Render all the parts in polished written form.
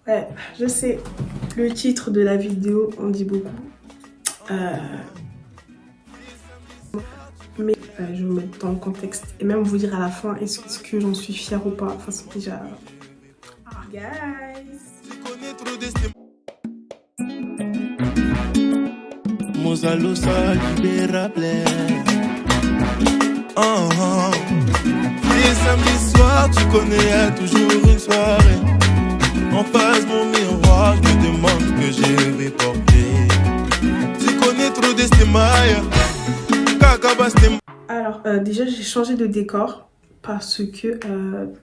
Ouais, je sais, le titre de la vidéo en dit beaucoup. Mais je vais vous mettre dans le contexte et même vous dire à la fin est-ce que j'en suis fière ou pas. Enfin, c'est déjà... Guys! Mozalo libérable. Les samedis soirs, tu connais toujours une soirée. En face mon miroir, je me demande ce que je vais porter. Tu connais trop d'estimailles. Alors, déjà, j'ai changé de décor parce que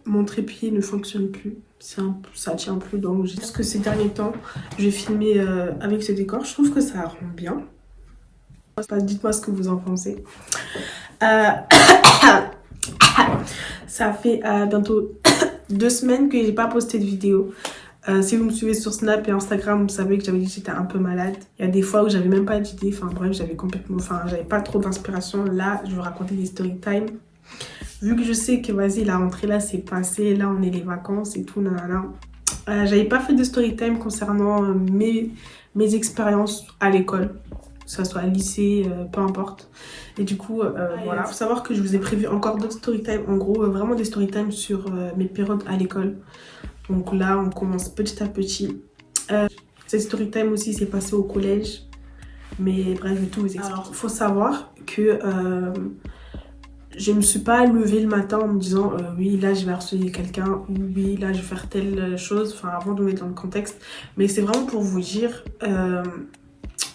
mon trépied ne fonctionne plus. Ça tient plus, donc je pense que ces derniers temps, je vais filmer avec ce décor. Je trouve que ça rend bien. Dites-moi ce que vous en pensez. Ça fait bientôt 2 semaines que j'ai pas posté de vidéo. Si vous me suivez sur Snap et Instagram, vous savez que j'avais dit que j'étais un peu malade. Il y a des fois où j'avais même pas d'idée. Enfin bref, j'avais pas trop d'inspiration. Là, je vais vous raconter des story time. Vu que je sais que vas-y, la rentrée là c'est passé, là on est les vacances et tout, nanana. J'avais pas fait de story time concernant mes expériences à l'école. Que ce soit lycée, peu importe. Et du coup, voilà. Faut savoir que je vous ai prévu encore d'autres story time. En gros, vraiment des story time sur mes périodes à l'école. Donc là, on commence petit à petit. Cette story time aussi s'est passée au collège. Mais bref, je vais tout vous expliquer. Alors, faut savoir que je me suis pas levée le matin en me disant oui, là, je vais harceler quelqu'un. Ou oui, là, je vais faire telle chose. Enfin, avant de vous mettre dans le contexte. Mais c'est vraiment pour vous dire...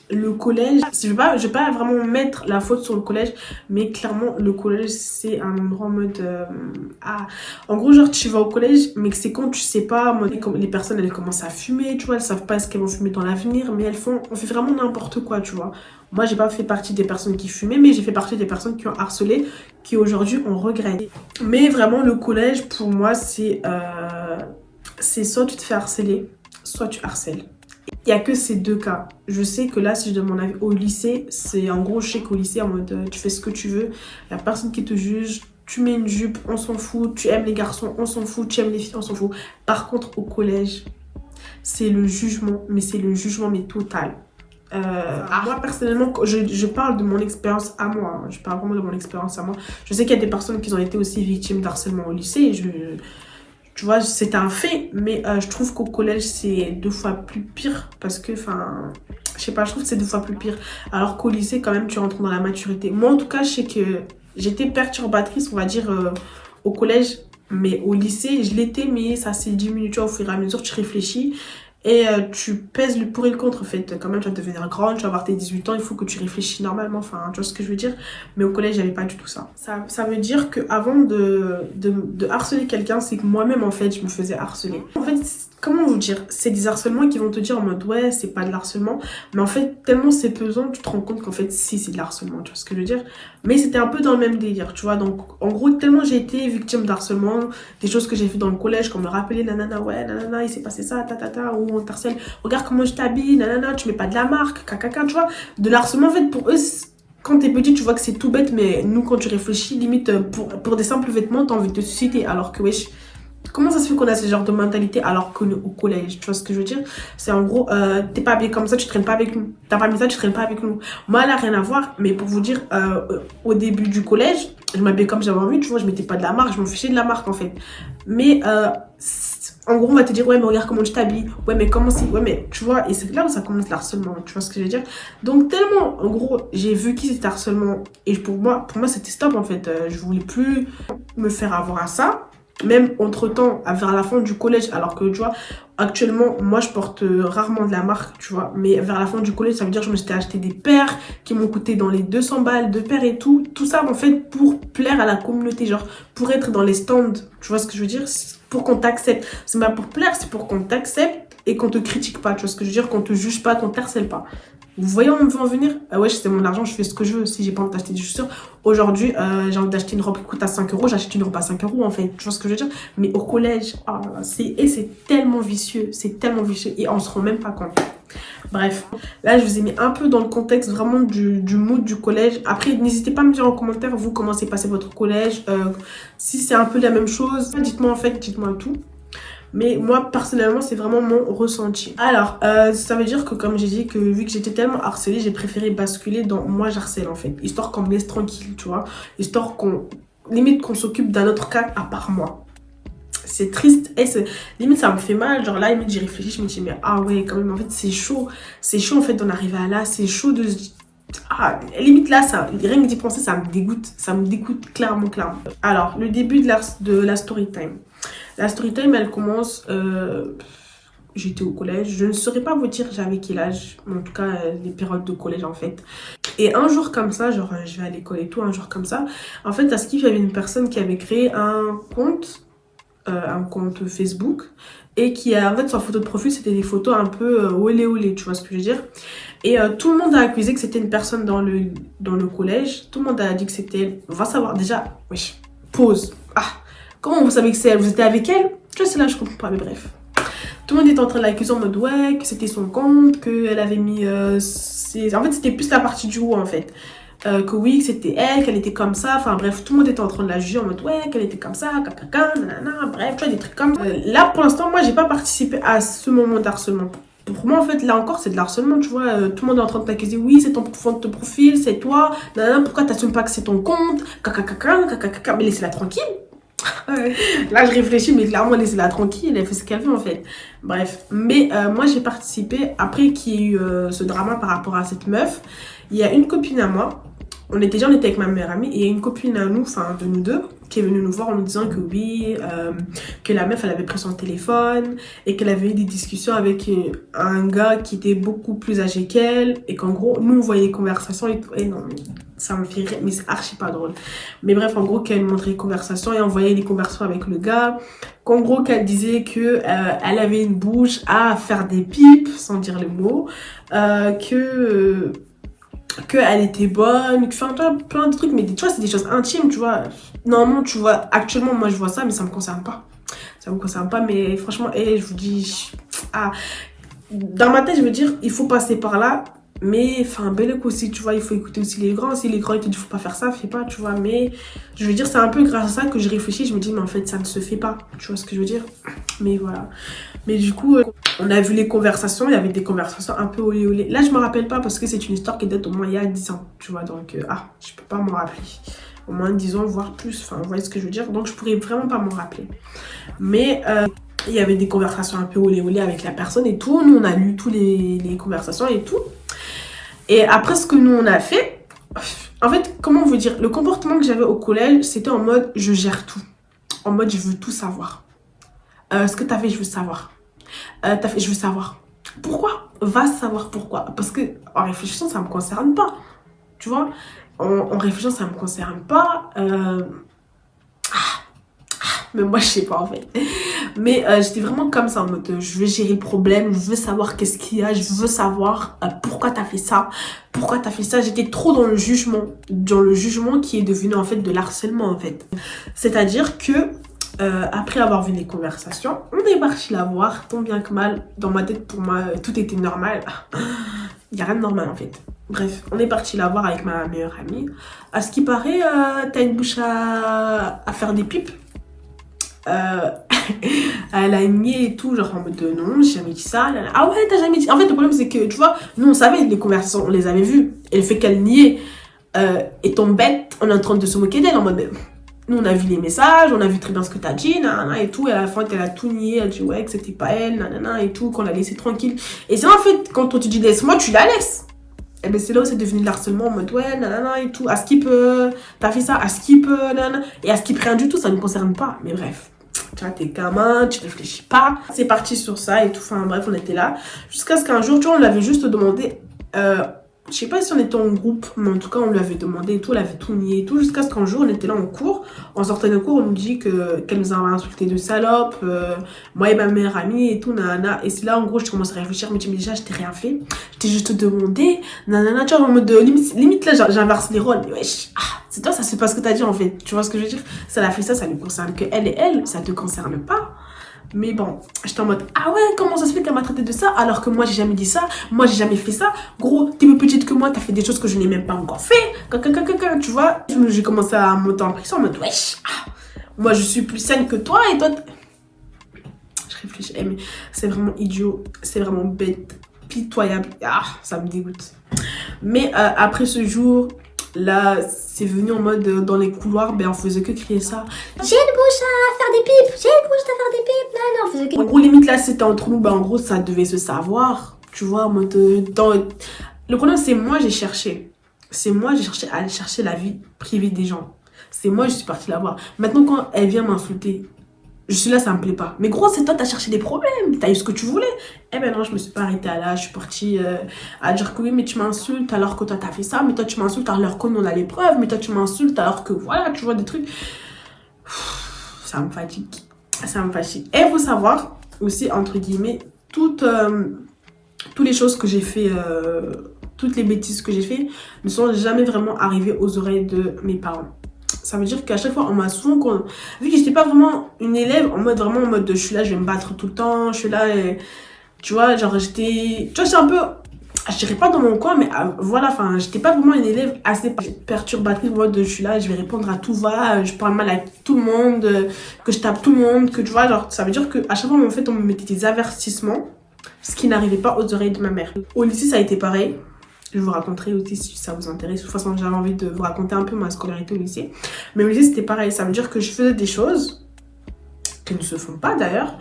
le collège, je vais pas vraiment mettre la faute sur le collège, mais clairement le collège c'est un endroit en mode en gros genre tu vas au collège mais que c'est quand tu sais pas, en mode, les personnes elles commencent à fumer, tu vois, elles savent pas ce qu'elles vont fumer dans l'avenir, mais on fait vraiment n'importe quoi, tu vois. Moi j'ai pas fait partie des personnes qui fumaient, mais j'ai fait partie des personnes qui ont harcelé, qui aujourd'hui on regrette. Mais vraiment le collège pour moi c'est soit tu te fais harceler, soit tu harcèles. Il n'y a que ces deux cas. Je sais que là, si je donne mon avis au lycée, c'est en gros, je sais qu'au lycée, en mode tu fais ce que tu veux, il n'y a personne qui te juge, tu mets une jupe, on s'en fout, tu aimes les garçons, on s'en fout, tu aimes les filles, on s'en fout. Par contre, au collège, c'est le jugement, mais c'est le jugement, mais total. Moi, personnellement, je parle de mon expérience à moi, hein. Je parle vraiment de mon expérience à moi. Je sais qu'il y a des personnes qui ont été aussi victimes d'harcèlement au lycée, et tu vois, c'est un fait, mais je trouve qu'au collège, c'est 2 fois plus pire parce que, enfin, je sais pas, je trouve que c'est 2 fois plus pire. Alors qu'au lycée, quand même, tu rentres dans la maturité. Moi, en tout cas, je sais que j'étais perturbatrice, on va dire, au collège, mais au lycée, je l'étais, mais ça s'est diminué, tu vois, au fur et à mesure, tu réfléchis. Et tu pèses le pour et le contre, en fait. Quand même, tu vas devenir grande, tu vas avoir tes 18 ans, il faut que tu réfléchis normalement. Enfin, tu vois ce que je veux dire. Mais au collège, j'avais pas du tout ça. Ça veut dire qu'avant de harceler quelqu'un, c'est que moi-même, en fait, je me faisais harceler. En fait, comment vous dire? C'est des harcèlements qui vont te dire en mode, ouais, c'est pas de l'harcèlement. Mais en fait, tellement c'est pesant, tu te rends compte qu'en fait, si, c'est de l'harcèlement. Tu vois ce que je veux dire? Mais c'était un peu dans le même délire, tu vois. Donc, en gros, tellement j'ai été victime d'harcèlement, des choses que j'ai fait dans le collège, comme me rappeler, nanana, ouais, nanana, il s'est passé ça, ou on t'harcèle, regarde comment je t'habille, nanana, tu mets pas de la marque, caca, tu vois. De l'harcèlement, en fait, pour eux, quand t'es petit, tu vois que c'est tout bête, mais nous, quand tu réfléchis, limite, pour des simples vêtements, t'as envie de te susciter, alors que, wesh, comment ça se fait qu'on a ce genre de mentalité alors qu'au collège, tu vois ce que je veux dire? C'est en gros, t'es pas habillé comme ça, tu traînes pas avec nous. T'as pas mis ça, tu traînes pas avec nous. Moi, elle a rien à voir, mais pour vous dire, au début du collège, je m'habillais comme j'avais envie, tu vois, je mettais pas de la marque, je m'en fichais de la marque en fait. Mais en gros, on va te dire, ouais, mais regarde comment tu t'habilles, ouais, mais comment c'est, ouais, mais tu vois, et c'est là où ça commence l'harcèlement, tu vois ce que je veux dire? Donc, tellement, en gros, j'ai vu qui c'était harcèlement, et pour moi c'était stop en fait. Je voulais plus me faire avoir à ça. Même entre temps, vers la fin du collège, alors que tu vois, actuellement, moi je porte rarement de la marque, tu vois, mais vers la fin du collège, ça veut dire que je me suis acheté des paires qui m'ont coûté dans les 200 balles de paires et tout. Tout ça, en fait, pour plaire à la communauté, genre, pour être dans les stands, tu vois ce que je veux dire? Pour qu'on t'accepte. C'est pas pour plaire, c'est pour qu'on t'accepte et qu'on te critique pas, tu vois ce que je veux dire? Qu'on te juge pas, qu'on t'harcèle pas. Vous voyez, on me veut en venir? Ah ouais, c'est mon argent, je fais ce que je veux. Si j'ai pas envie d'acheter des chaussures, aujourd'hui, j'ai envie d'acheter une robe qui coûte à 5 euros, j'achète une robe à 5 euros en fait. Tu vois ce que je veux dire? Mais au collège, c'est tellement vicieux, et on se rend même pas compte. Bref, là je vous ai mis un peu dans le contexte vraiment du mood du collège. Après, n'hésitez pas à me dire en commentaire, vous, comment s'est passé votre collège. Si c'est un peu la même chose, dites-moi en fait, dites-moi tout. Mais moi, personnellement, c'est vraiment mon ressenti. Alors, ça veut dire que, comme j'ai dit, que vu que j'étais tellement harcelée, j'ai préféré basculer dans moi j'harcèle en fait. Histoire qu'on me laisse tranquille, tu vois. Histoire qu'on, limite qu'on s'occupe d'un autre cas à part moi. C'est triste et limite ça me fait mal, genre là limite j'y réfléchis, je me dis mais ah ouais quand même en fait c'est chaud en fait d'en arriver à là, c'est chaud de ah limite là ça, rien que d'y penser ça me dégoûte clairement. Alors le début de la story time, elle commence j'étais au collège, je ne saurais pas vous dire j'avais quel âge, en tout cas les périodes de collège en fait. Et un jour comme ça, genre je vais à l'école et tout, un jour comme ça, en fait à Skip il y avait une personne qui avait créé un compte Facebook et qui a en fait sa photo de profil c'était des photos un peu olé, tu vois ce que je veux dire, et tout le monde a accusé que c'était une personne dans le collège, tout le monde a dit que c'était elle. On va savoir déjà, wesh, pause, comment vous savez que c'est elle, vous étiez avec elle, tu vois c'est là je comprends pas, mais bref, tout le monde était en train de l'accuser en mode ouais que c'était son compte, qu'elle avait mis en fait c'était plus la partie du haut en fait. Que oui, que c'était elle, qu'elle était comme ça, enfin bref, tout le monde était en train de la juger en mode ouais, qu'elle était comme ça, nanana, bref, tu vois, des trucs comme ça. Là, pour l'instant, moi, j'ai pas participé à ce moment d'harcèlement. Pour moi, en fait, là encore, c'est de l'harcèlement, tu vois, tout le monde est en train de t'accuser, oui, c'est ton profil, c'est toi, nanana, pourquoi t'assumes pas que c'est ton compte, mais laissez-la tranquille. Là, je réfléchis, mais clairement, laissez-la tranquille, elle fait ce qu'elle veut, en fait. Bref, mais moi, j'ai participé, après qu'il y ait eu ce drama par rapport à cette meuf, il y a une copine à moi, on était avec ma meilleure amie, et il y a une copine à nous, enfin de nous deux, qui est venue nous voir en nous disant que oui, que la meuf elle avait pris son téléphone et qu'elle avait eu des discussions avec un gars qui était beaucoup plus âgé qu'elle, et qu'en gros nous on voyait les conversations et tout, et non mais ça me fait rire, mais c'est archi pas drôle, mais bref en gros qu'elle montrait les conversations et on voyait les conversations avec le gars, qu'en gros qu'elle disait que elle avait une bouche à faire des pipes sans dire les mots, qu'elle était bonne, enfin plein de trucs, mais tu vois c'est des choses intimes, tu vois, normalement tu vois, actuellement moi je vois ça mais ça me concerne pas, mais franchement je vous dis, dans ma tête je veux dire il faut passer par là, mais enfin bel aussi, tu vois, il faut écouter aussi les grands, si les grands ils te disent faut pas faire ça, fais pas, tu vois, mais je veux dire c'est un peu grâce à ça que je réfléchis, je me dis mais en fait ça ne se fait pas, tu vois ce que je veux dire, mais voilà. Mais du coup, on a vu les conversations, il y avait des conversations un peu olé. Là, je me rappelle pas parce que c'est une histoire qui date au moins il y a 10 ans, tu vois. Donc, je peux pas m'en rappeler. Au moins 10 ans, voire plus. Enfin, vous voyez ce que je veux dire. Donc, je pourrais vraiment pas m'en rappeler. Mais il y avait des conversations un peu olé avec la personne et tout. Nous, on a lu toutes les conversations et tout. Et après, ce que nous, on a fait... En fait, comment vous dire, le comportement que j'avais au collège, c'était en mode je gère tout. En mode je veux tout savoir. Ce que t'as fait, je veux savoir. Je veux savoir. Pourquoi? Va savoir pourquoi. Parce que en réfléchissant, ça me concerne pas. Tu vois? En réfléchissant, ça me concerne pas. Mais moi, je sais pas en fait. Mais j'étais vraiment comme ça en mode je vais gérer le problème, je veux savoir qu'est-ce qu'il y a, je veux savoir pourquoi t'as fait ça. Pourquoi t'as fait ça? J'étais trop dans le jugement. Dans le jugement qui est devenu en fait de l'harcèlement en fait. C'est-à-dire que après avoir vu les conversations, on est parti la voir, tant bien que mal. Dans ma tête, pour moi, tout était normal. Il n'y a rien de normal en fait. Bref, on est parti la voir avec ma meilleure amie. À ce qui paraît, t'as une bouche à faire des pipes. Elle a nié et tout, genre en mode non, j'ai jamais dit ça. Ah ouais, t'as jamais dit. En fait, le problème c'est que, tu vois, nous on savait les conversations, on les avait vues. Et le fait qu'elle niait étant bête, on est en train de se moquer d'elle en mode. Nous, on a vu les messages, on a vu très bien ce que t'as dit, nanana et tout. Et à la fin, elle a tout nié, elle dit ouais, que c'était pas elle, nanana et tout, qu'on l'a laissé tranquille. Et c'est en fait, quand on te dit laisse-moi, tu la laisses. Et ben c'est là où c'est devenu de l'harcèlement en mode ouais, nanana et tout. À Skip, t'as fait ça, à Skip, nanana. Et à Skip, rien du tout, ça ne concerne pas. Mais bref, tu vois, t'es gamin, tu réfléchis pas. C'est parti sur ça et tout. Enfin bref, on était là. Jusqu'à ce qu'un jour, tu vois, on l'avait juste demandé. Je sais pas si on était en groupe, mais en tout cas on lui avait demandé et tout, elle avait tout nié et tout, jusqu'à ce qu'un jour on était là en cours, on sortait de cours, on nous dit qu'elle nous avait insulté de salope, moi et ma meilleure amie et tout, nanana, et c'est là en gros je commence à réfléchir, mais déjà je t'ai rien fait, je t'ai juste demandé, nanana, tu vois, en mode limite là j'inverse les rôles, mais wesh, c'est toi, ça c'est pas ce que t'as dit en fait, tu vois ce que je veux dire, ça l'a fait ça lui concerne que elle et elle, ça te concerne pas. Mais bon, j'étais en mode ah ouais, comment ça se fait qu'elle m'a traité de ça alors que moi j'ai jamais dit ça, moi j'ai jamais fait ça, gros t'es plus petite que moi, t'as fait des choses que je n'ai même pas encore fait, tu vois. J'ai commencé à monter en pression en mode wesh, moi je suis plus saine que toi et toi je réfléchir. Mais c'est vraiment idiot, c'est vraiment bête, pitoyable. Ah, ça me dégoûte. Mais après ce jour, là, c'est venu en mode dans les couloirs, ben on faisait que crier ça. J'ai une bouche à faire des pipes, j'ai une bouche à faire des pipes. Non, on faisait que... En gros, limite là, c'était entre nous, ben en gros, ça devait se savoir. Tu vois, en mode dans... Le problème, c'est moi, j'ai cherché. C'est moi, j'ai cherché à aller chercher la vie privée des gens. C'est moi, je suis partie la voir. Maintenant, quand elle vient m'insulter, je suis là, ça me plaît pas. Mais gros, c'est toi, t'as cherché des problèmes. T'as eu ce que tu voulais. Eh ben non, je me suis pas arrêtée à là. Je suis partie à dire que oui, mais tu m'insultes alors que toi, t'as fait ça. Mais toi, tu m'insultes alors qu'on a les preuves. Mais toi, tu m'insultes alors que voilà, tu vois, des trucs. Ça me fatigue. Ça me fatigue. Et il faut savoir aussi, entre guillemets, toutes les choses que j'ai fait, toutes les bêtises que j'ai fait ne sont jamais vraiment arrivées aux oreilles de mes parents. Ça veut dire qu'à chaque fois, on m'a souvent... Vu que j'étais pas vraiment une élève, vraiment en mode je suis là, je vais me battre tout le temps, je suis là et... Tu vois, genre j'étais... Tu vois, j'étais un peu... Je dirais pas dans mon coin, mais voilà, enfin, j'étais pas vraiment une élève assez perturbatrice, en mode je suis là, je vais répondre à tout va, je parle mal à tout le monde, que je tape tout le monde, que tu vois, genre, ça veut dire qu'à chaque fois, en fait, on me mettait des avertissements, ce qui n'arrivait pas aux oreilles de ma mère. Au lycée, ça a été pareil. Je vous raconterai aussi si ça vous intéresse. De toute façon, j'avais envie de vous raconter un peu ma scolarité au lycée. Mais au lycée, c'était pareil. Ça veut dire que je faisais des choses qui ne se font pas d'ailleurs.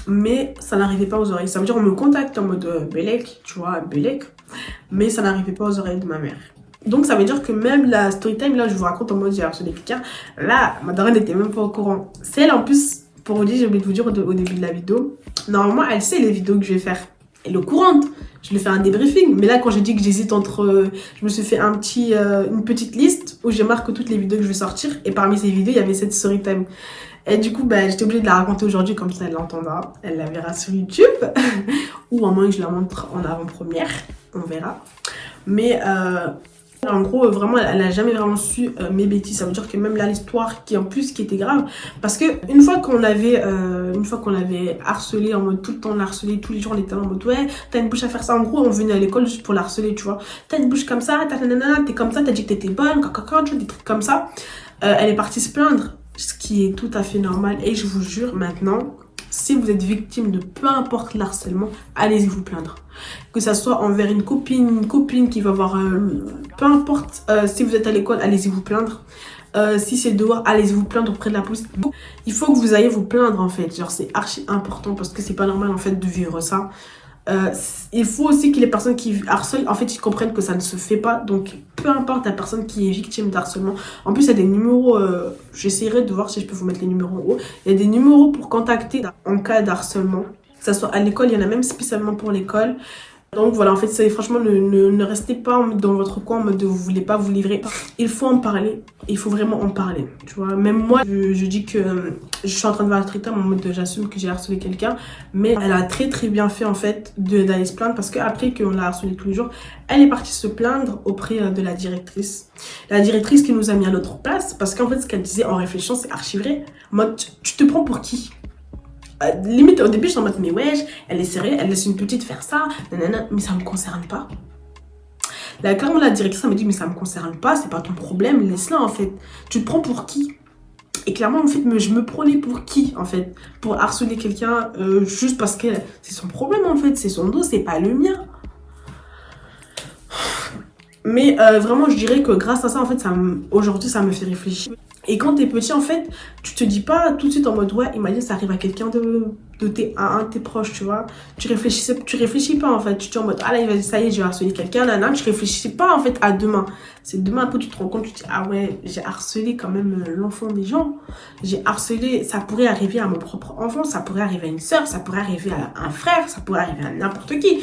Mais ça n'arrivait pas aux oreilles. Ça veut dire qu'on me contacte en mode Bélec, tu vois, Bélec. Mais ça n'arrivait pas aux oreilles de ma mère. Donc ça veut dire que même la story time, là, je vous raconte en mode j'ai harcelé quelqu'un. Là, ma daronne n'était même pas au courant. Celle en plus, pour vous dire, j'ai oublié de vous dire au début de la vidéo. Normalement, elle sait les vidéos que je vais faire. Elle est au courant. Je lui fais un débriefing. Mais là, quand j'ai dit que j'hésite entre... je me suis fait une petite liste où j'ai marqué toutes les vidéos que je vais sortir. Et parmi ces vidéos, il y avait cette story time. Et du coup, bah, j'étais obligée de la raconter aujourd'hui. Comme ça, elle l'entendra. Elle la verra sur YouTube. Ou à moins que je la montre en avant-première. On verra. Mais... en gros, vraiment, elle a jamais vraiment su mes bêtises. Ça veut dire que même là, l'histoire qui était grave. Parce que une fois qu'on l'avait harcelé en mode tout le temps, l'harceler, tous les jours, on était en mode ouais, t'as une bouche à faire ça. En gros, on venait à l'école juste pour l'harceler, tu vois. T'as une bouche comme ça, t'es comme ça, t'as dit que t'étais bonne, tu vois, des trucs comme ça. Elle est partie se plaindre, ce qui est tout à fait normal. Et je vous jure, maintenant, si vous êtes victime de peu importe l'harcèlement, allez-y vous plaindre. Que ça soit envers une copine qui va avoir... peu importe, si vous êtes à l'école, allez-y vous plaindre. Si c'est dehors, allez-y vous plaindre auprès de la police. Il faut que vous ayez vous plaindre en fait. Genre c'est archi important parce que c'est pas normal en fait de vivre ça. Il faut aussi que les personnes qui harcèlent, en fait, ils comprennent que ça ne se fait pas. Donc, peu importe la personne qui est victime d'harcèlement. En plus, il y a des numéros, j'essaierai de voir si je peux vous mettre les numéros en haut. Il y a des numéros pour contacter en cas d'harcèlement. Que ça soit à l'école, il y en a même spécialement pour l'école. Donc voilà, en fait, franchement, ne restez pas dans votre coin en mode de vous voulez pas vous livrer. Il faut en parler, il faut vraiment en parler, tu vois. Même moi, je dis que je suis en train de faire le traitement en mode de j'assume que j'ai harcelé quelqu'un. Mais elle a très très bien fait en fait d'aller se plaindre parce qu'après qu'on l'a harcelé tous les jours, elle est partie se plaindre auprès de la directrice. La directrice qui nous a mis à notre place parce qu'en fait, ce qu'elle disait en réfléchissant, c'est archi vrai. En mode, tu te prends pour qui ? Limite au début je suis en mode mais wesh, elle est sérieuse, elle laisse une petite faire ça, nanana, mais ça me concerne pas. Là clairement la directrice me dit mais ça me concerne pas, c'est pas ton problème, laisse-la en fait. Tu te prends pour qui? Et clairement en fait je me prenais pour qui en fait? Pour harceler quelqu'un juste parce que c'est son problème en fait, c'est son dos, c'est pas le mien. Mais vraiment je dirais que grâce à ça en fait aujourd'hui ça me fait réfléchir. Et quand t'es petit en fait, tu te dis pas tout de suite en mode ouais, imagine ça arrive à quelqu'un un de tes proches, tu vois. Tu réfléchis pas en fait, tu te dis en mode ah là ça y est, je vais harceler quelqu'un, là, tu réfléchis pas en fait à demain. C'est demain après tu te rends compte, tu te dis ah ouais, j'ai harcelé quand même l'enfant des gens. J'ai harcelé, ça pourrait arriver à mon propre enfant, ça pourrait arriver à une soeur, ça pourrait arriver à un frère, ça pourrait arriver à n'importe qui.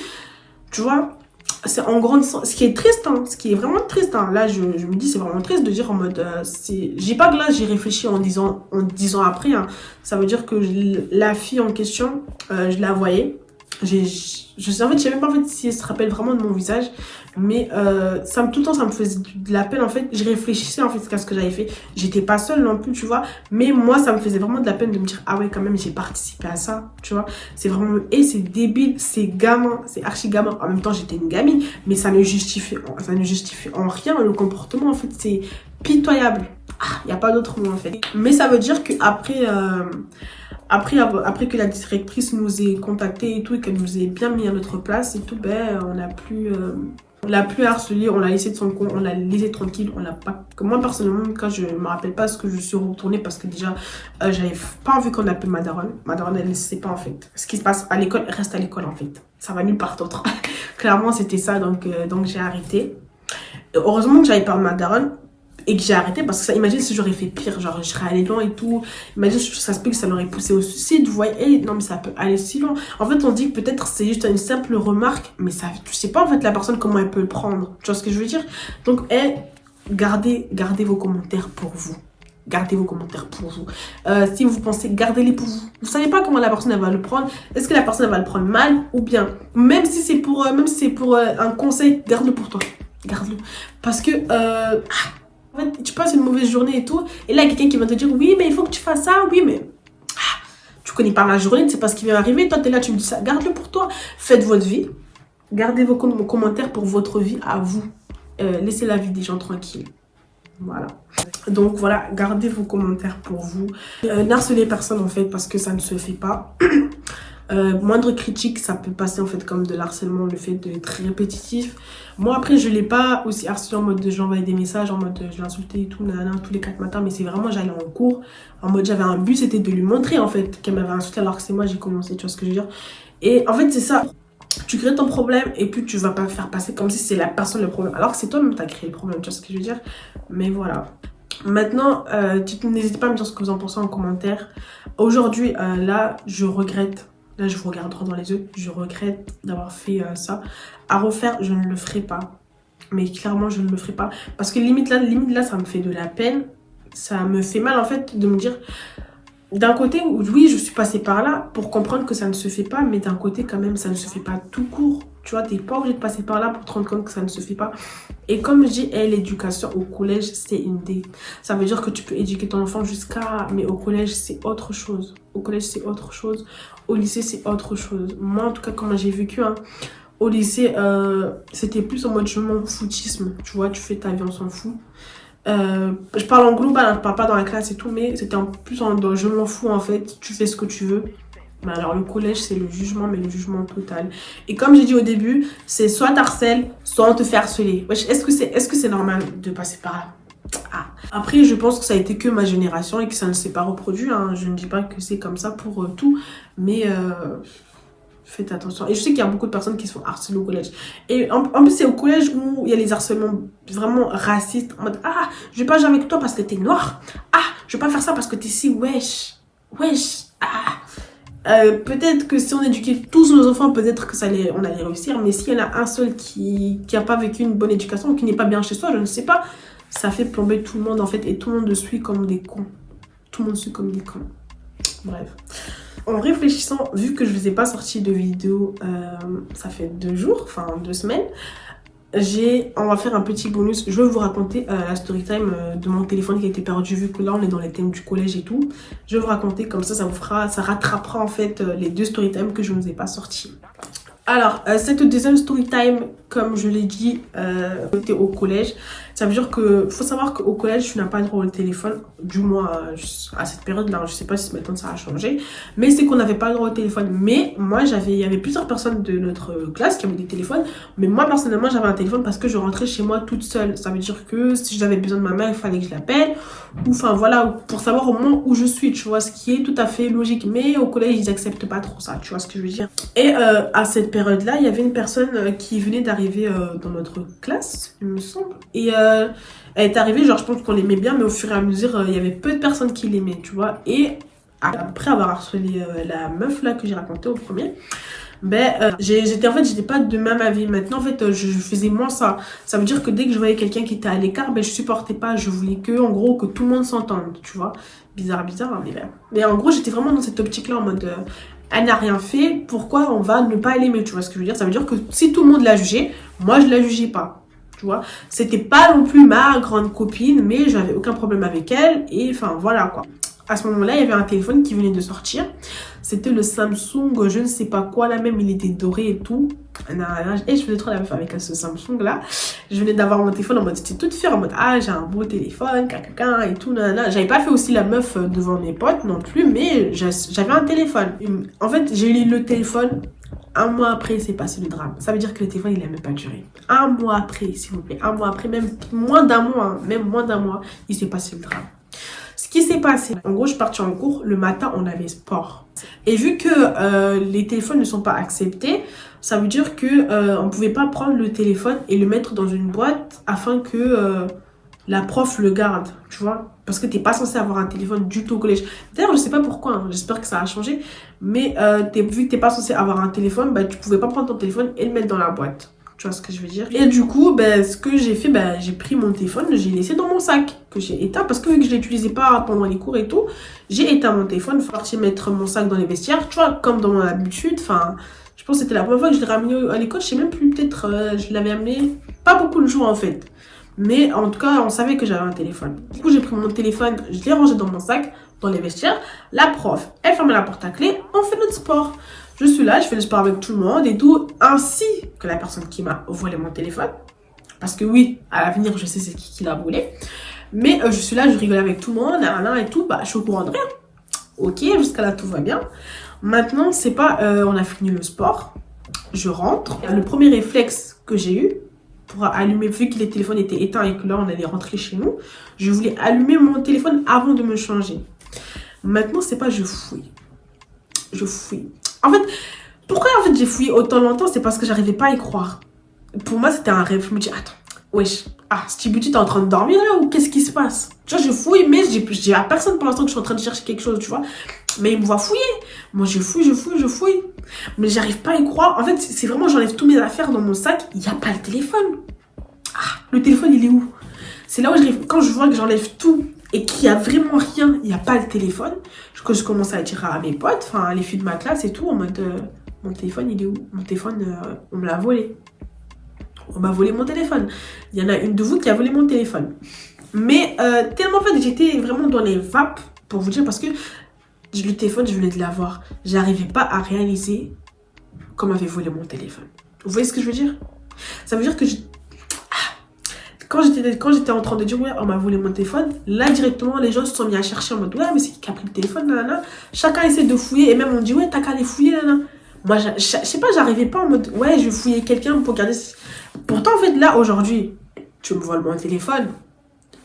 Tu vois? C'est en grandissant, ce qui est triste, hein, ce qui est vraiment triste, hein. Là je me dis c'est vraiment triste de dire en mode j'ai pas que là j'ai réfléchi en 10 ans après, hein. Ça veut dire que la fille en question je la voyais, en fait je sais même pas en fait si elle se rappelle vraiment de mon visage, mais tout le temps ça me faisait de la peine en fait. Je réfléchissais en fait à ce que j'avais fait, j'étais pas seule non plus, tu vois, mais moi ça me faisait vraiment de la peine de me dire ah ouais quand même j'ai participé à ça, tu vois. C'est vraiment, et c'est débile, c'est gamin, c'est archi gamin. En même temps j'étais une gamine, mais ça ne justifie en rien le comportement en fait, c'est pitoyable. Il n'y a pas d'autre mot en fait. Mais ça veut dire qu'après Après que la directrice nous ait contacté et tout, et qu'elle nous ait bien mis à notre place et tout, ben on l'a plus harcelé, on l'a laissé de son coin, on l'a laissé tranquille, on l'a pas. Moi personnellement, quand je me rappelle pas ce que je suis retournée parce que déjà j'avais pas envie qu'on appelle ma daronne. Ma daronne, elle ne sait pas en fait. Ce qui se passe à l'école reste à l'école en fait. Ça va nulle part d'autre. Clairement c'était ça, donc j'ai arrêté. Heureusement que j'avais pas ma daronne et que j'ai arrêté parce que ça, imagine si j'aurais fait pire, genre je serais allée loin et tout. Imagine ça se peut que ça l'aurait poussé au suicide, vous voyez. Et non mais ça peut aller si loin. En fait on dit que peut-être c'est juste une simple remarque, mais ça, tu sais pas en fait la personne comment elle peut le prendre. Tu vois ce que je veux dire? Donc gardez vos commentaires pour vous. Gardez vos commentaires pour vous. Si vous pensez, gardez-les pour vous. Vous savez pas comment la personne elle va le prendre. Est-ce que la personne elle va le prendre mal ou bien? Même si c'est pour un conseil, garde-le pour toi. Garde-le. Parce que en fait, tu passes une mauvaise journée et tout, et là, il y a quelqu'un qui va te dire, oui, mais il faut que tu fasses ça, oui, mais tu connais pas ma journée, tu sais pas ce qui vient arriver, toi, t'es là, tu me dis ça, garde-le pour toi. Faites votre vie, gardez vos commentaires pour votre vie à vous. Laissez la vie des gens tranquille. Voilà. Donc, voilà, gardez vos commentaires pour vous. N'harcelez personne, en fait, parce que ça ne se fait pas. Moindre critique, ça peut passer en fait comme de l'harcèlement, le fait d'être répétitif. Moi après je l'ai pas aussi harcelé en mode de j'envoyais des messages, en mode je l'insultais et tout, nanana, tous les 4 matins, mais c'est vraiment j'allais en cours, en mode j'avais un but, c'était de lui montrer en fait qu'elle m'avait insulté alors que c'est moi j'ai commencé, tu vois ce que je veux dire. Et en fait c'est ça, tu crées ton problème et puis tu vas pas faire passer comme si c'est la personne le problème, alors que c'est toi-même qui as créé le problème, tu vois ce que je veux dire. Mais voilà. Maintenant, n'hésitez pas à me dire ce que vous en pensez en commentaire. Aujourd'hui, là, je regrette. Là, je vous regarde droit dans les yeux. Je regrette d'avoir fait ça. À refaire, je ne le ferai pas. Mais clairement, je ne le ferai pas. Parce que limite là, ça me fait de la peine. Ça me fait mal, en fait, de me dire... D'un côté, oui, je suis passée par là pour comprendre que ça ne se fait pas. Mais d'un côté, quand même, ça ne se fait pas tout court. Tu vois, t'es pas obligé de passer par là pour te rendre compte que ça ne se fait pas. Et comme je dis, l'éducation au collège, c'est une idée. Ça veut dire que tu peux éduquer ton enfant jusqu'à... Mais au collège, c'est autre chose. Au collège, c'est autre chose. Au lycée, c'est autre chose. Moi, en tout cas, comment j'ai vécu, hein, au lycée, c'était plus en mode je m'en foutisme. Tu vois, tu fais ta vie, on s'en fout. Je parle en global, hein, je parle pas dans la classe et tout, mais c'était en plus dans je m'en fous en fait. Tu fais ce que tu veux. Mais alors le collège c'est le jugement, mais le jugement total. Et comme j'ai dit au début, c'est soit t'harcèles, soit on te fait harceler. Wesh, est-ce que c'est normal de passer par là? Après je pense que ça a été que ma génération et que ça ne s'est pas reproduit, hein. Je ne dis pas que c'est comme ça pour tout, mais faites attention. Et je sais qu'il y a beaucoup de personnes qui se font harceler au collège. Et en plus c'est au collège où il y a les harcèlements vraiment racistes, en mode je vais pas jouer avec toi parce que t'es noir, je vais pas faire ça parce que t'es si wesh. Peut-être que si on éduquait tous nos enfants, peut-être que on allait réussir. Mais s'il y en a un seul qui a pas vécu une bonne éducation ou qui n'est pas bien chez soi, je ne sais pas, ça fait plomber tout le monde en fait. Et tout le monde suit comme des cons. Tout le monde suit comme des cons. Bref. En réfléchissant, vu que je ne vous ai pas sorti de vidéo, ça fait 2 jours, enfin 2 semaines. On va faire un petit bonus. Je vais vous raconter la story time de mon téléphone qui a été perdu, vu que là on est dans les thèmes du collège et tout. Je vais vous raconter comme ça, ça rattrapera en fait les 2 story time que je ne vous ai pas sortis. Alors, cette deuxième story time, comme je l'ai dit, c'était au collège. Ça veut dire que, faut savoir qu'au collège, tu n'as pas le droit au téléphone, du moins à cette période-là. Je sais pas si maintenant ça a changé, mais c'est qu'on n'avait pas le droit au téléphone. Mais moi, il y avait plusieurs personnes de notre classe qui avaient des téléphones, mais moi personnellement, j'avais un téléphone parce que je rentrais chez moi toute seule. Ça veut dire que si j'avais besoin de ma mère, il fallait que je l'appelle, ou enfin voilà, pour savoir au moment où je suis, tu vois, ce qui est tout à fait logique. Mais au collège, ils acceptent pas trop ça, tu vois ce que je veux dire. Et à cette période-là, il y avait une personne qui venait d'arriver dans notre classe, il me semble, et elle est arrivée, genre je pense qu'on l'aimait bien, mais au fur et à mesure il y avait peu de personnes qui l'aimaient, tu vois. Et après avoir harcelé la meuf là que j'ai raconté au premier, j'étais pas de même avis. Maintenant en fait je faisais moins ça. Ça veut dire que dès que je voyais quelqu'un qui était à l'écart, je supportais pas, je voulais en gros que tout le monde s'entende, tu vois. Bizarre hein, mais en gros j'étais vraiment dans cette optique là en mode elle n'a rien fait, pourquoi on va ne pas l'aimer, tu vois ce que je veux dire. Ça veut dire que si tout le monde l'a jugée, moi je la jugeais pas. Tu vois, c'était pas non plus ma grande copine, mais j'avais aucun problème avec elle. Et enfin, voilà quoi. À ce moment-là, il y avait un téléphone qui venait de sortir. C'était le Samsung, je ne sais pas quoi, là même, il était doré et tout. Et je faisais trop la meuf avec ce Samsung-là. Je venais d'avoir mon téléphone en mode, j'étais toute fière, en mode, ah, j'ai un beau téléphone, caca, et tout, nanana. J'avais pas fait aussi la meuf devant mes potes non plus, mais j'avais un téléphone. En fait, j'ai eu le téléphone. Un mois après, c'est passé le drame. Ça veut dire que le téléphone, il n'a même pas duré. Un mois après, s'il vous plaît. Un mois après, même moins d'un mois, il s'est passé le drame. Ce qui s'est passé, en gros, je suis partie en cours. Le matin, on avait sport. Et vu que les téléphones ne sont pas acceptés, ça veut dire que on ne pouvait pas prendre le téléphone et le mettre dans une boîte afin que la prof le garde, tu vois. Parce que tu n'es pas censé avoir un téléphone du tout au collège. D'ailleurs, je ne sais pas pourquoi, hein, j'espère que ça a changé. Mais vu que tu n'es pas censé avoir un téléphone, bah, tu ne pouvais pas prendre ton téléphone et le mettre dans la boîte. Tu vois ce que je veux dire? Et du coup, ce que j'ai fait, j'ai pris mon téléphone, j'ai laissé dans mon sac, que j'ai éteint. Parce que vu que je ne l'utilisais pas pendant les cours et tout, j'ai éteint mon téléphone, je suis partie mettre mon sac dans les vestiaires, tu vois, comme dans mon habitude. Enfin, je pense que c'était la première fois que je l'ai ramené à l'école, je sais même plus, peut-être je l'avais amené, pas beaucoup le jour en fait. Mais en tout cas, on savait que j'avais un téléphone. Du coup, j'ai pris mon téléphone, je l'ai rangé dans mon sac, dans les vestiaires. La prof, elle ferme la porte à clé, on fait notre sport. Je suis là, je fais le sport avec tout le monde et tout, ainsi que la personne qui m'a volé mon téléphone. Parce que oui, à l'avenir, je sais c'est qui l'a volé. Mais je suis là, je rigole avec tout le monde, et tout, je suis au courant de rien. Ok, jusqu'à là, tout va bien. Maintenant, c'est pas, on a fini le sport, je rentre. Le premier réflexe que j'ai eu, pour allumer, vu que les téléphones étaient éteints et que là, on allait rentrer chez nous, je voulais allumer mon téléphone avant de me changer. Maintenant, c'est pas je fouille. Je fouille. En fait, pourquoi j'ai fouillé autant longtemps? C'est parce que j'arrivais pas à y croire. Pour moi, c'était un rêve. Je me dis, attends, wesh, Stibuti, t'es en train de dormir là ou qu'est-ce qui se passe? Tu vois, je fouille, mais je dis à personne pour l'instant que je suis en train de chercher quelque chose, tu vois. Mais il me voit fouiller. Moi, je fouille. Mais j'arrive pas à y croire. En fait, c'est vraiment, j'enlève tous mes affaires dans mon sac. Il n'y a pas le téléphone. Le téléphone, il est où? C'est là où quand je vois que j'enlève tout et qu'il n'y a vraiment rien, il n'y a pas le téléphone, que je commence à dire à mes potes, enfin, les filles de ma classe et tout, en mode, mon téléphone, il est où? Mon téléphone, on me l'a volé. On m'a volé mon téléphone. Il y en a une de vous qui a volé mon téléphone. Mais tellement, en fait, j'étais vraiment dans les vapes, pour vous dire, parce que le téléphone, je venais de l'avoir. J'arrivais pas à réaliser qu'on m'avait volé mon téléphone. Vous voyez ce que je veux dire? Ça veut dire que quand j'étais en train de dire ouais, on m'a volé mon téléphone, là directement les gens se sont mis à chercher en mode ouais, mais c'est qui a pris le téléphone, nanana. Chacun essaie de fouiller et même on dit ouais, t'as qu'à aller fouiller, nanana. Moi, je sais pas, j'arrivais pas en mode ouais, je vais fouiller quelqu'un pour garder. Pourtant, en fait, là aujourd'hui, tu me voles mon téléphone,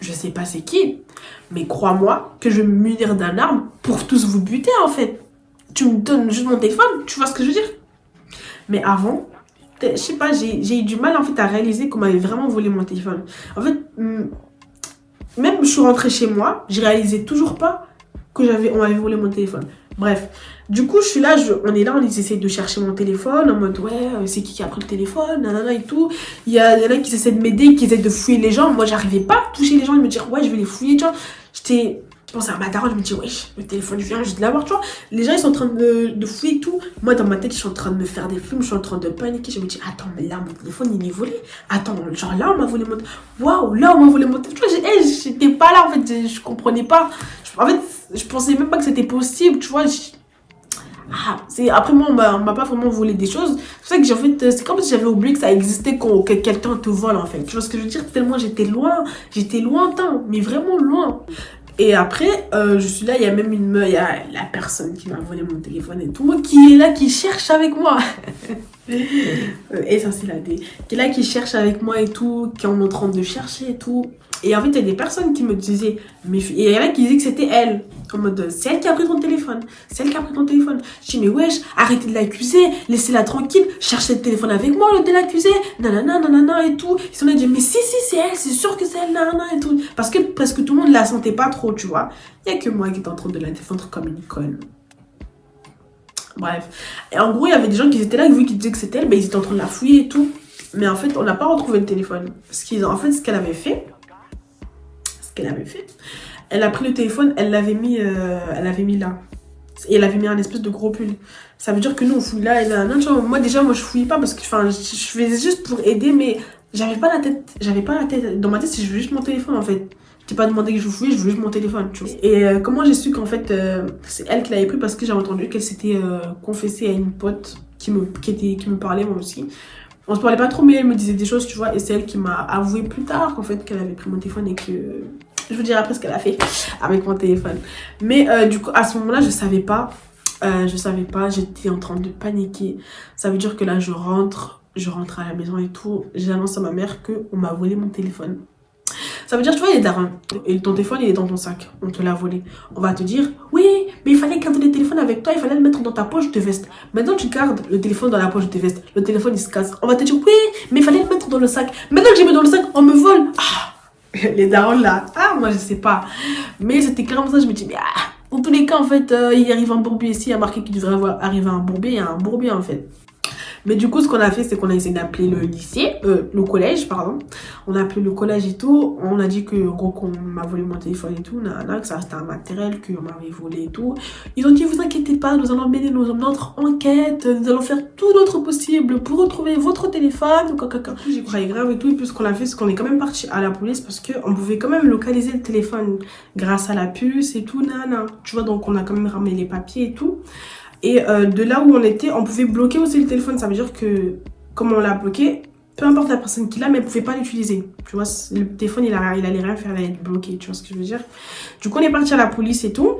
je sais pas c'est qui, mais crois-moi que je vais me munir d'un arme pour tous vous buter en fait. Tu me donnes juste mon téléphone, tu vois ce que je veux dire? Mais avant, je sais pas, j'ai eu du mal en fait à réaliser qu'on m'avait vraiment volé mon téléphone. En fait, même je suis rentrée chez moi, j'ai réalisé toujours pas qu'on m'avait volé mon téléphone. Bref, du coup je suis là, on est là, on essaie de chercher mon téléphone en mode ouais, c'est qui a pris le téléphone, nanana et tout. Il y en a qui essaient de m'aider, qui essaient de fouiller les gens. Moi j'arrivais pas à toucher les gens et me dire ouais, je vais les fouiller, tu vois. Je pense à ma daronne, je me dis wesh, le téléphone, je viens juste de l'avoir, tu vois. Les gens ils sont en train de fouiller tout. Moi dans ma tête, je suis en train de me faire des films, je suis en train de paniquer. Je me dis attends, mais là mon téléphone il est volé. Attends, genre là on m'a volé mon téléphone. Waouh, là on m'a volé mon téléphone. Tu vois, j'étais pas là en fait, je comprenais pas. En fait, je pensais même pas que c'était possible, tu vois. Après moi on m'a pas vraiment volé des choses. C'est pour ça que c'est comme si j'avais oublié que ça existait que quelqu'un te vole en fait. Tu vois ce que je veux dire? Tellement j'étais lointain, mais vraiment loin. Et après, je suis là, il y a même il y a la personne qui m'a volé mon téléphone et tout, qui est là, qui cherche avec moi. Et ça, c'est la D. Qui est là, qui cherche avec moi et tout, qui est en train de chercher et tout. Et en fait, il y a des personnes qui me disaient, et il y en a qui disaient que c'était elle. En mode, c'est elle qui a pris ton téléphone. C'est elle qui a pris ton téléphone. Je dis, mais wesh, arrêtez de l'accuser, laissez-la tranquille, cherchez le téléphone avec moi, le de l'accuser, nanana et tout. Ils sont là, ils disent, mais si, c'est elle, c'est sûr que c'est elle, nanana et tout. Parce que presque tout le monde la sentait pas trop, tu vois. Il y a que moi qui étais en train de la défendre comme une conne. Bref. Et en gros, il y avait des gens qui étaient là, vu qu'ils disaient que c'était elle, ils étaient en train de la fouiller et tout. Mais en fait, on n'a pas retrouvé le téléphone. En fait, ce qu'elle avait fait, elle a pris le téléphone, elle l'avait mis là. Et elle avait mis un espèce de gros pull. Ça veut dire que nous, on fouille là et là. Non, tu vois, moi, je fouillais pas parce que je faisais juste pour aider, mais j'avais pas la tête. Dans ma tête, c'est juste mon téléphone en fait. t'ai pas demandé que je fouille, je veux juste mon téléphone, tu vois. Et comment j'ai su qu'en fait, c'est elle qui l'avait pris parce que j'avais entendu qu'elle s'était confessée à une pote qui me parlait moi aussi. On se parlait pas trop, mais elle me disait des choses, tu vois, et c'est elle qui m'a avoué plus tard qu'en fait, qu'elle avait pris mon téléphone et que... Je vous dirai après ce qu'elle a fait avec mon téléphone. Mais du coup, à ce moment-là, je savais pas, j'étais en train de paniquer. Ça veut dire que là, je rentre à la maison et tout, j'annonce à ma mère qu'on m'a volé mon téléphone. Ça veut dire, tu vois, il est darun. Et ton téléphone, il est dans ton sac. On te l'a volé. On va te dire, oui, mais il fallait garder le téléphone avec toi, il fallait le mettre dans ta poche de veste. Maintenant, tu gardes le téléphone dans la poche de tes vestes. Le téléphone, il se casse. On va te dire, oui, mais il fallait le mettre dans le sac. Maintenant que j'ai mis dans le sac, on me vole. Ah, les darons là. Ah, moi, je sais pas. Mais c'était clairement ça. Je me dis, mais dans tous les cas, en fait, il arrive un bourbier ici. Il y a marqué qu'il devrait arriver un bourbier. Il y a un bourbier, en fait. Mais du coup, ce qu'on a fait, c'est qu'on a essayé d'appeler le collège, pardon. On a appelé le collège et tout. On a dit que, en gros, qu'on m'a volé mon téléphone et tout, que ça restait un matériel, qu'on m'avait volé et tout. Ils ont dit, vous inquiétez pas, nous allons mener notre enquête, nous allons faire tout notre possible pour retrouver votre téléphone. J'y croyais grave et tout. Et puis, ce qu'on a fait, c'est qu'on est quand même parti à la police parce qu'on pouvait quand même localiser le téléphone grâce à la puce et tout, Tu vois, donc on a quand même ramené les papiers et tout. Et de là où on était, on pouvait bloquer aussi le téléphone. Ça veut dire que, comme on l'a bloqué, peu importe la personne qui l'a, mais elle ne pouvait pas l'utiliser. Tu vois, le téléphone, il allait rien faire, il allait être bloqué. Tu vois ce que je veux dire? Du coup, on est parti à la police et tout.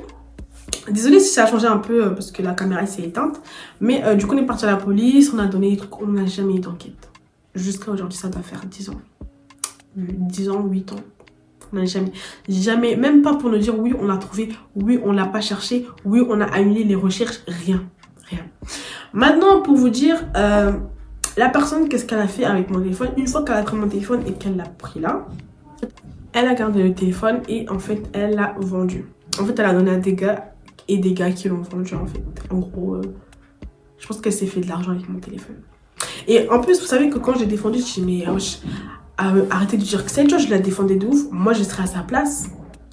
Désolée si ça a changé un peu parce que la caméra s'est éteinte. Mais du coup, on est parti à la police, on a donné des trucs, on n'a jamais eu d'enquête. Jusqu'à aujourd'hui, ça doit faire 10 ans. 10 ans, 8 ans. On n'a jamais, même pas pour nous dire oui, on l'a trouvé, oui, on l'a pas cherché, oui, on a annulé les recherches, rien. Maintenant, pour vous dire, la personne, qu'est-ce qu'elle a fait avec mon téléphone? Une fois qu'elle a pris mon téléphone et qu'elle l'a pris là, elle a gardé le téléphone et en fait, elle l'a vendu. En fait, elle a donné à des gars et des gars qui l'ont vendu en fait. En gros, je pense qu'elle s'est fait de l'argent avec mon téléphone. Et en plus, vous savez que quand j'ai défendu, je dis mais arrêtez de dire que c'est elle, je la défendais de ouf. Moi, je serais à sa place.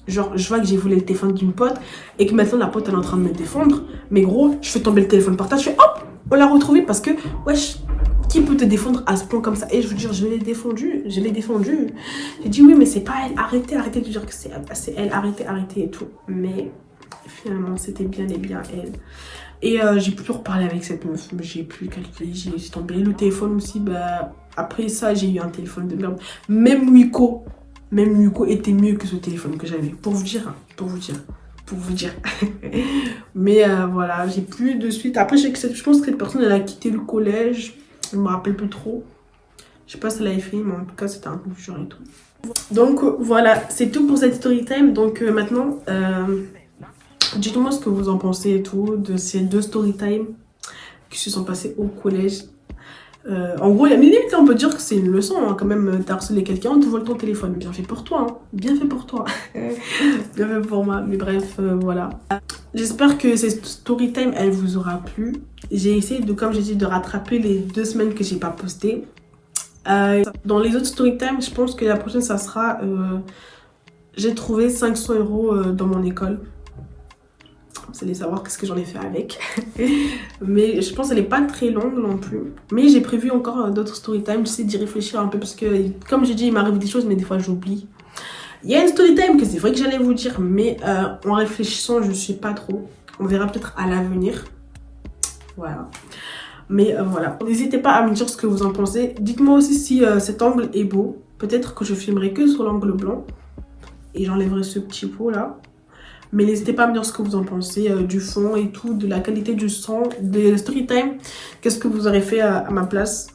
Genre, je vois que j'ai volé le téléphone d'une pote et que maintenant la pote elle est en train de me défendre. Mais gros, je fais tomber le téléphone par terre, je fais hop, on l'a retrouvé parce que, wesh, qui peut te défendre à ce point comme ça? Et je veux dire, je l'ai défendu. J'ai dit oui, mais c'est pas elle, arrêtez de dire que c'est elle, arrêtez et tout. Mais finalement, c'était bien et bien elle. Et j'ai plus reparlé avec cette meuf, j'ai plus calculé, j'ai laissé tomber. Le téléphone aussi, après ça, j'ai eu un téléphone de merde. Même Wiko était mieux que ce téléphone que j'avais. Pour vous dire. Mais voilà, j'ai plus de suite. Après, je pense que cette personne, elle a quitté le collège. Je me rappelle plus trop. Je sais pas si elle avait fait, mais en tout cas, c'était un peu dur et tout. Donc voilà, c'est tout pour cette story time. Donc maintenant, dites-moi ce que vous en pensez et tout de ces 2 story time qui se sont passés au collège. En gros, limite, on peut dire que c'est une leçon quand même. T'as harcelé quelqu'un, on te vole ton téléphone. Bien fait pour toi, bien fait pour toi. Bien fait pour moi. Mais bref, voilà. J'espère que cette story time, elle vous aura plu. J'ai essayé comme j'ai dit, de rattraper les 2 semaines que j'ai pas posté. Dans les autres story time, je pense que la prochaine, ça sera... j'ai trouvé 500 € dans mon école. Vous allez savoir qu'est-ce que j'en ai fait avec. Mais je pense qu'elle n'est pas très longue non plus. Mais j'ai prévu encore d'autres story time. J'essaie d'y réfléchir un peu parce que, comme j'ai dit, il m'arrive des choses, mais des fois j'oublie. Il y a une story time que c'est vrai que j'allais vous dire, mais en réfléchissant, je ne sais pas trop. On verra peut-être à l'avenir. Voilà. Mais voilà. N'hésitez pas à me dire ce que vous en pensez. Dites-moi aussi si cet angle est beau. Peut-être que je filmerai que sur l'angle blanc. Et j'enlèverai ce petit pot là. Mais n'hésitez pas à me dire ce que vous en pensez du fond et tout, de la qualité du son, des story time. Qu'est-ce que vous aurez fait à ma place?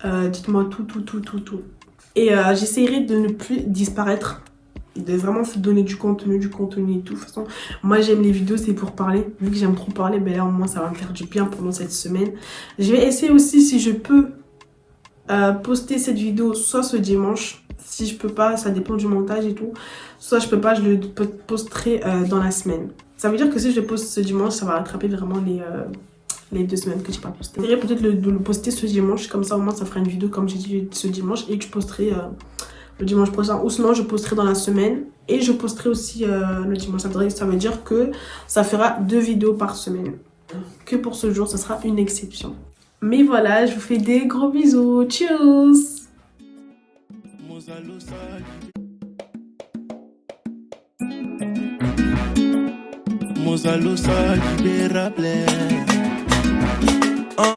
Dites-moi tout. Et j'essaierai de ne plus disparaître. De vraiment vous donner du contenu et tout. De toute façon, moi j'aime les vidéos, c'est pour parler. Vu que j'aime trop parler, ben là au moins ça va me faire du bien pendant cette semaine. Je vais essayer aussi si je peux poster cette vidéo soit ce dimanche. Si je peux pas, ça dépend du montage et tout. Soit je peux pas, je le posterai dans la semaine. Ça veut dire que si je le poste ce dimanche, ça va rattraper vraiment les 2 semaines que j'ai pas posté. J'essaierai peut-être de le poster ce dimanche, comme ça au moins ça fera une vidéo comme j'ai dit ce dimanche et que je posterai le dimanche prochain. Ou sinon je posterai dans la semaine et je posterai aussi le dimanche. Ça veut dire que ça fera 2 vidéos par semaine. Que pour ce jour, ça sera une exception. Mais voilà, je vous fais des gros bisous. Tchuss! Loussa, loussa, tu les rappelais.